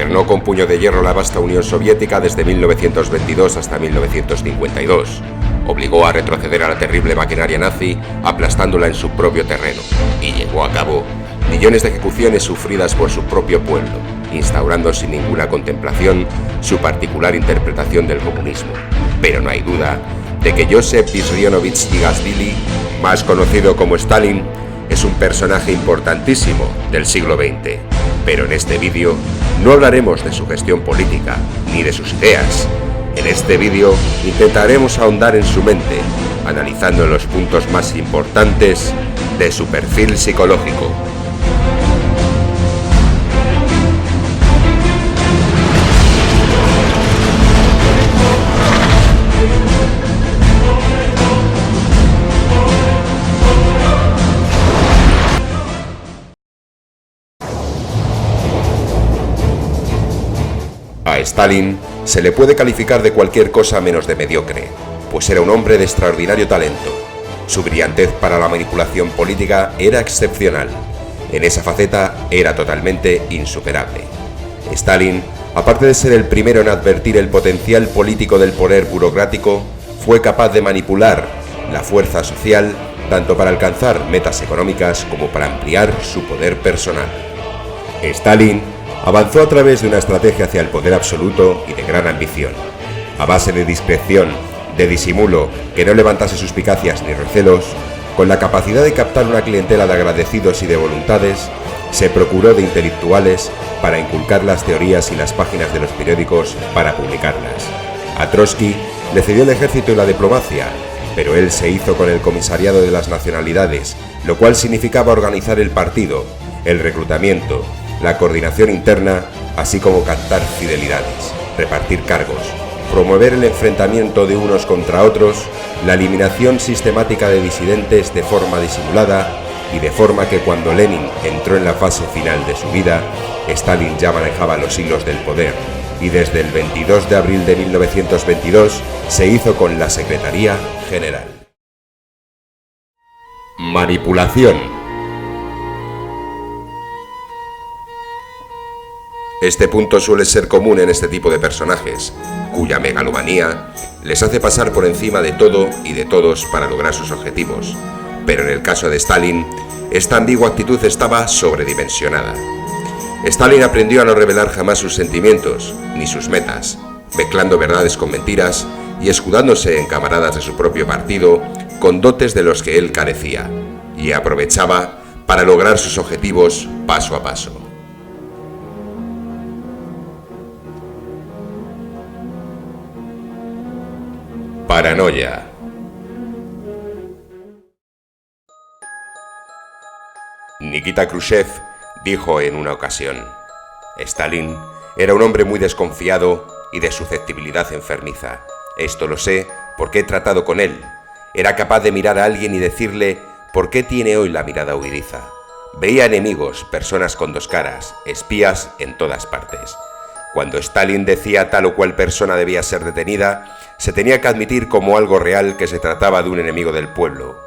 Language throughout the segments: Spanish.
Gobernó con puño de hierro la vasta Unión Soviética desde 1922 hasta 1952. Obligó a retroceder a la terrible maquinaria nazi, aplastándola en su propio terreno, y llevó a cabo millones de ejecuciones sufridas por su propio pueblo, instaurando sin ninguna contemplación su particular interpretación del comunismo. Pero no hay duda de que Joseph Vissarionovich Ygasvili, más conocido como Stalin, es un personaje importantísimo del siglo XX. Pero en este vídeo no hablaremos de su gestión política ni de sus ideas. En este vídeo intentaremos ahondar en su mente, analizando los puntos más importantes de su perfil psicológico. A Stalin se le puede calificar de cualquier cosa menos de mediocre, pues era un hombre de extraordinario talento. Su brillantez para la manipulación política era excepcional. En esa faceta era totalmente insuperable. Stalin, aparte de ser el primero en advertir el potencial político del poder burocrático, fue capaz de manipular la fuerza social tanto para alcanzar metas económicas como para ampliar su poder personal. Stalin avanzó a través de una estrategia hacia el poder absoluto y de gran ambición. A base de discreción, de disimulo que no levantase suspicacias ni recelos, con la capacidad de captar una clientela de agradecidos y de voluntades, se procuró de intelectuales para inculcar las teorías y las páginas de los periódicos para publicarlas. A Trotsky le cedió el ejército y la diplomacia, pero él se hizo con el comisariado de las nacionalidades, lo cual significaba organizar el partido, el reclutamiento, la coordinación interna, así como captar fidelidades, repartir cargos, promover el enfrentamiento de unos contra otros, la eliminación sistemática de disidentes de forma disimulada y de forma que cuando Lenin entró en la fase final de su vida, Stalin ya manejaba los hilos del poder y desde el 22 de abril de 1922 se hizo con la Secretaría General. Manipulación. Este punto suele ser común en este tipo de personajes, cuya megalomanía les hace pasar por encima de todo y de todos para lograr sus objetivos. Pero en el caso de Stalin, esta ambigua actitud estaba sobredimensionada. Stalin aprendió a no revelar jamás sus sentimientos, ni sus metas, mezclando verdades con mentiras y escudándose en camaradas de su propio partido con dotes de los que él carecía, y aprovechaba para lograr sus objetivos paso a paso. Paranoia. Nikita Khrushchev dijo en una ocasión: Stalin era un hombre muy desconfiado y de susceptibilidad enfermiza. Esto lo sé porque he tratado con él. Era capaz de mirar a alguien y decirle: ¿por qué tiene hoy la mirada huidiza? Veía enemigos, personas con dos caras, espías en todas partes. Cuando Stalin decía tal o cual persona debía ser detenida, se tenía que admitir como algo real que se trataba de un enemigo del pueblo.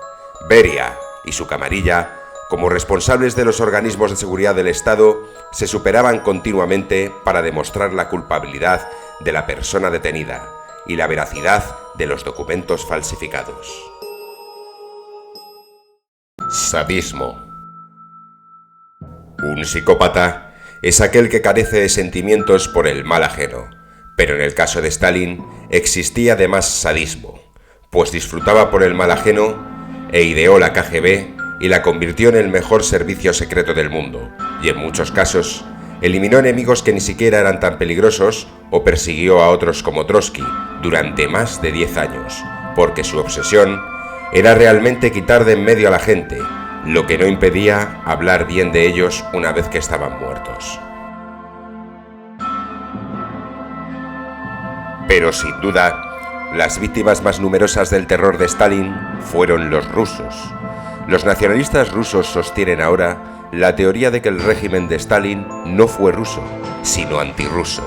Beria y su camarilla, como responsables de los organismos de seguridad del Estado, se superaban continuamente para demostrar la culpabilidad de la persona detenida y la veracidad de los documentos falsificados. Sadismo. Un psicópata es aquel que carece de sentimientos por el mal ajeno, pero en el caso de Stalin existía además sadismo, pues disfrutaba por el mal ajeno e ideó la KGB y la convirtió en el mejor servicio secreto del mundo, y en muchos casos eliminó enemigos que ni siquiera eran tan peligrosos o persiguió a otros como Trotsky durante más de 10 años, porque su obsesión era realmente quitar de en medio a la gente, lo que no impedía hablar bien de ellos una vez que estaban muertos. Pero sin duda, las víctimas más numerosas del terror de Stalin fueron los rusos. Los nacionalistas rusos sostienen ahora la teoría de que el régimen de Stalin no fue ruso, sino antirruso,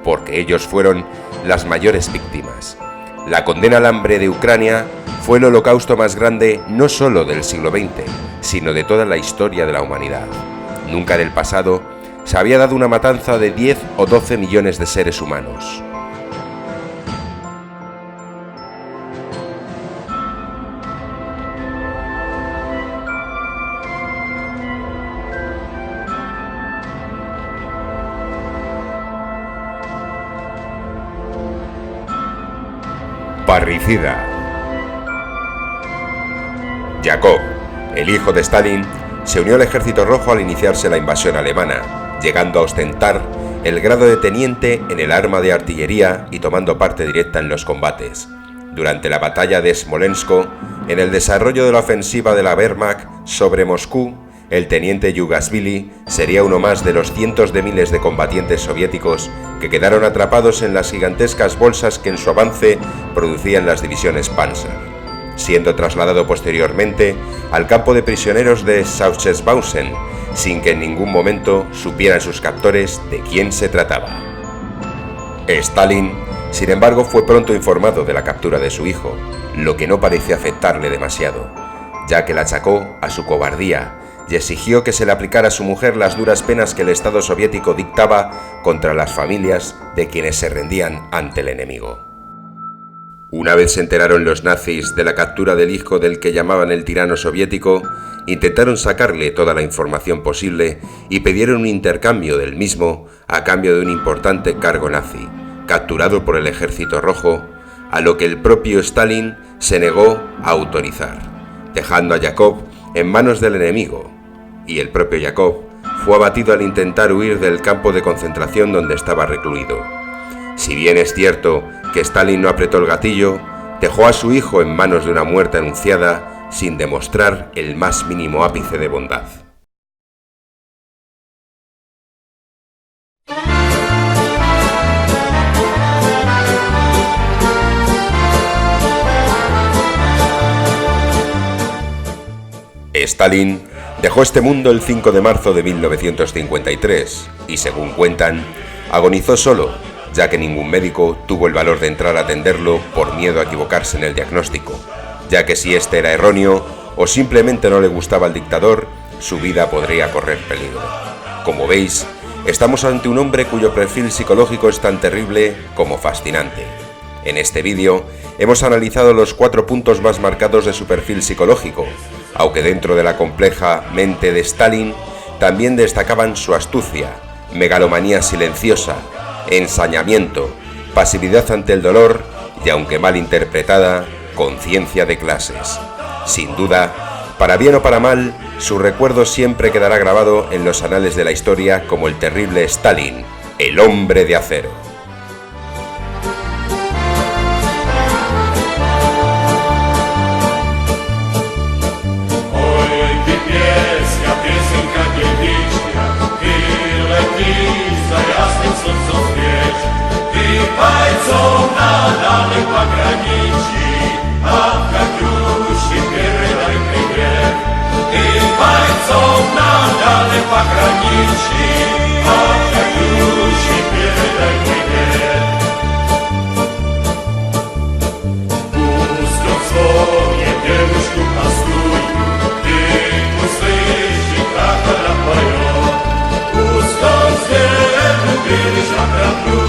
porque ellos fueron las mayores víctimas. La condena al hambre de Ucrania fue el holocausto más grande no solo del siglo XX, sino de toda la historia de la humanidad. Nunca en el pasado se había dado una matanza de 10 o 12 millones de seres humanos. Parricida. Yakov, el hijo de Stalin, se unió al Ejército Rojo al iniciarse la invasión alemana, llegando a ostentar el grado de teniente en el arma de artillería y tomando parte directa en los combates. Durante la batalla de Smolensk, en el desarrollo de la ofensiva de la Wehrmacht sobre Moscú, el teniente Yugashvili sería uno más de los cientos de miles de combatientes soviéticos que quedaron atrapados en las gigantescas bolsas que en su avance producían las divisiones Panzer, siendo trasladado posteriormente al campo de prisioneros de Sachsenhausen, sin que en ningún momento supieran sus captores de quién se trataba. Stalin, sin embargo, fue pronto informado de la captura de su hijo, lo que no parece afectarle demasiado, ya que la achacó a su cobardía y exigió que se le aplicara a su mujer las duras penas que el Estado soviético dictaba contra las familias de quienes se rendían ante el enemigo. Una vez se enteraron los nazis de la captura del hijo del que llamaban el tirano soviético, intentaron sacarle toda la información posible y pidieron un intercambio del mismo a cambio de un importante cargo nazi, capturado por el Ejército Rojo, a lo que el propio Stalin se negó a autorizar, dejando a Yakov en manos del enemigo, y el propio Yakov fue abatido al intentar huir del campo de concentración donde estaba recluido. Si bien es cierto que Stalin no apretó el gatillo, dejó a su hijo en manos de una muerte anunciada sin demostrar el más mínimo ápice de bondad. Stalin dejó este mundo el 5 de marzo de 1953 y, según cuentan, agonizó solo, ya que ningún médico tuvo el valor de entrar a atenderlo por miedo a equivocarse en el diagnóstico, ya que si este era erróneo o simplemente no le gustaba al dictador, su vida podría correr peligro. Como veis, estamos ante un hombre cuyo perfil psicológico es tan terrible como fascinante. En este vídeo hemos analizado los 4 puntos más marcados de su perfil psicológico, aunque dentro de la compleja mente de Stalin también destacaban su astucia, megalomanía silenciosa, ensañamiento, pasividad ante el dolor y, aunque mal interpretada, conciencia de clases. Sin duda, para bien o para mal, su recuerdo siempre quedará grabado en los anales de la historia como el terrible Stalin, el hombre de acero. Пусть он сделает, убили,